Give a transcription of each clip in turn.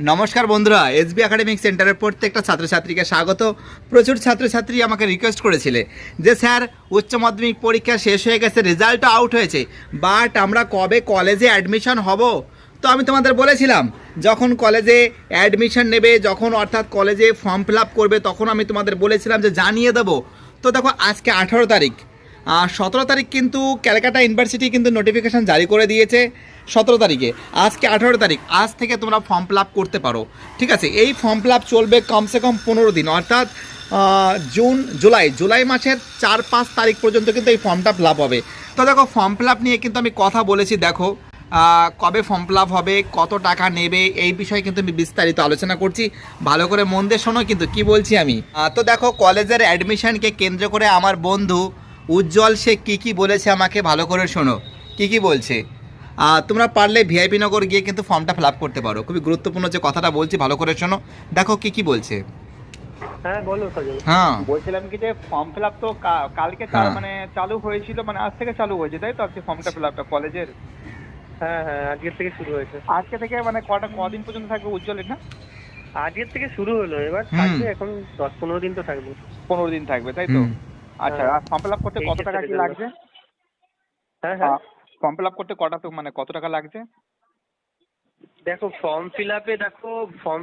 নমস্কার বন্ধুরা, SB academic সেন্টারের প্রত্যেকটা ছাত্রছাত্রীকে স্বাগত। প্রচুর ছাত্রছাত্রী আমাকে রিকোয়েস্ট করেছিলে যে স্যার উচ্চ মাধ্যমিক পরীক্ষা শেষ হয়ে গেছে, রেজাল্টও আউট হয়েছে, বাট আমরা কবে কলেজে অ্যাডমিশন হব। তো আমি তোমাদের বলেছিলাম যখন কলেজে অ্যাডমিশন নেবে, যখন অর্থাৎ কলেজে ফর্ম ফিল আপ করবে, তখন আমি তোমাদের বলেছিলাম যে জানিয়ে দেবো। তো দেখো আজকে 18 তারিখ, 17 তারিখ কিন্তু ক্যালকাটা ইউনিভার্সিটি কিন্তু নোটিফিকেশান জারি করে দিয়েছে 17 তারিখে। আজকে 18 তারিখ, আজ থেকে তোমরা ফর্ম ফিল আপ করতে পারো। ঠিক আছে, এই ফর্ম ফিল আপ চলবে কমসে কম 15 দিন, অর্থাৎ জুলাই মাসের 4-5 তারিখ পর্যন্ত কিন্তু এই ফর্মটা ফিল আপ হবে। তো দেখো ফর্ম ফিল আপ নিয়ে কিন্তু আমি কথা বলেছি। দেখো কবে ফর্ম ফিল আপ হবে, কত টাকা নেবে, এই বিষয়ে কিন্তু আমি বিস্তারিত আলোচনা করছি। ভালো করে মন দিয়ে শোনো কিন্তু কি বলছি আমি। তো দেখো কলেজের অ্যাডমিশনকে কেন্দ্র করে আমার বন্ধু উজ্জ্বল সে কী বলেছে আমাকে ভালো করে শোনো। কী বলছে, তোমরা পারলে ভিআইপি নগর গিয়ে কিন্তু ফর্মটা ফিল আপ করতে পারো। খুবই গুরুত্বপূর্ণ যে কথাটা বলছি, ভালো করে শোনো। দেখো কী বলছে। হ্যাঁ বলো সাজু। হ্যাঁ, বলছিলাম কি যে ফর্ম ফিল আপ তো কালকে হ্যাঁ, মানে চালু হয়েছিল, মানে আজ থেকে চালু হয়েছে তাই তো? আজকে ফর্মটা ফিল আপটা কলেজের হ্যাঁ হ্যাঁ আজকের থেকে শুরু হয়েছে। আজকে থেকে মানে কদিন পর্যন্ত থাকবে উজ্জ্বলের না? আজকের থেকে শুরু হলো, এবার হুম। থাকবে এখন 10-15 দিন তো থাকবে। 15 দিন থাকবে তাই তো? হুম। আচ্ছা, হ্যাঁ। আর ফর্ম ফিল আপ করতে কত HS টাকা এর কি জন্য। লাগছে? হ্যাঁ হ্যাঁ ফর্ম ফিল আপ করতে কত টাকা লাগছে? দেখো ফর্ম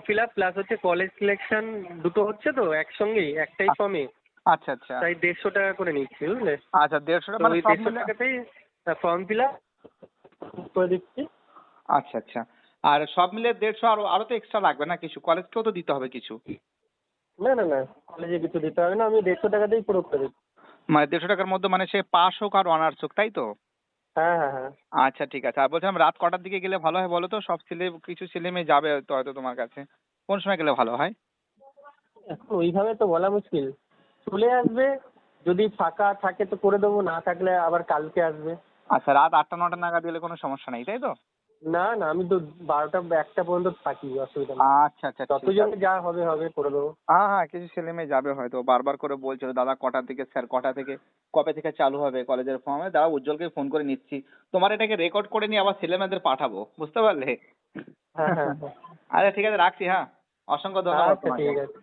ফিল আপ প্লাস হচ্ছে কলেজ সিলেকশন দুটো হচ্ছে তো একসঙ্গেই একটাই ফর্মে, আচ্ছা আচ্ছা তাই 150 টাকা করে নিচ্ছি বুঝলে। আচ্ছা, 150 তো মানে ওই সব 150 মিলে। টাকাতেই ফর্ম ফিল আপ করে দিচ্ছি। আচ্ছা আচ্ছা, আর সব মিলে 150, আরো আরো তো এক্সট্রা লাগবে না কিছু? কলেজকেও তো দিতে হবে কিছু। না না না, কলেজে কিছু দিতে হবে না, আমি 150 টাকাতেই পুরো করে দিচ্ছি। মানে 150 টাকার মধ্যে মানে সে পাস হোক আর অনার্স হোক তাই তো? হ্যাঁ হ্যাঁ হ্যাঁ। আচ্ছা ঠিক আছে। আর বলছিলাম রাত কটার দিকে গেলে ভালো হয় বলো তো? সব কিছু ছেলে মেয়ে যাবে তো হয়তো তোমার কাছে। কোন সময় গেলে ভালো হয়? এখন ওইভাবে তো বলা মুশকিল, চলে আসবে, যদি ফাঁকা থাকে তো করে দেবো, না থাকলে আবার কালকে আসবে। আচ্ছা, রাত 8টা 9টা নাগাদ গেলে কোনো সমস্যা নেই তাই তো? না না, আমি তো 12টা 1টা পর্যন্ত থাকি, অসুবিধা নেই। আচ্ছা আচ্ছা ঠিক আছে। যতজনে যা হবে হবে করে দেবো। হ্যাঁ হ্যাঁ, কিছু ছেলে মেয়ে যাবে হয়তো, বারবার করে বলছিল দাদা কটার দিকে, স্যার কটা থেকে, কবে থেকে চালু হবে কলেজের ফর্মে। দাদা উজ্জ্বলকে ফোন করে নিচ্ছি, তোমার এটাকে রেকর্ড করে নিয়ে আবার ছেলে মেয়েদের পাঠাবো, বুঝতে পারলে? হ্যাঁ হ্যাঁ হ্যাঁ। আচ্ছা ঠিক আছে, রাখছি। হ্যাঁ, অসংখ্য ধন্যবাদ আচ্ছা তোমাকে। ঠিক আছে।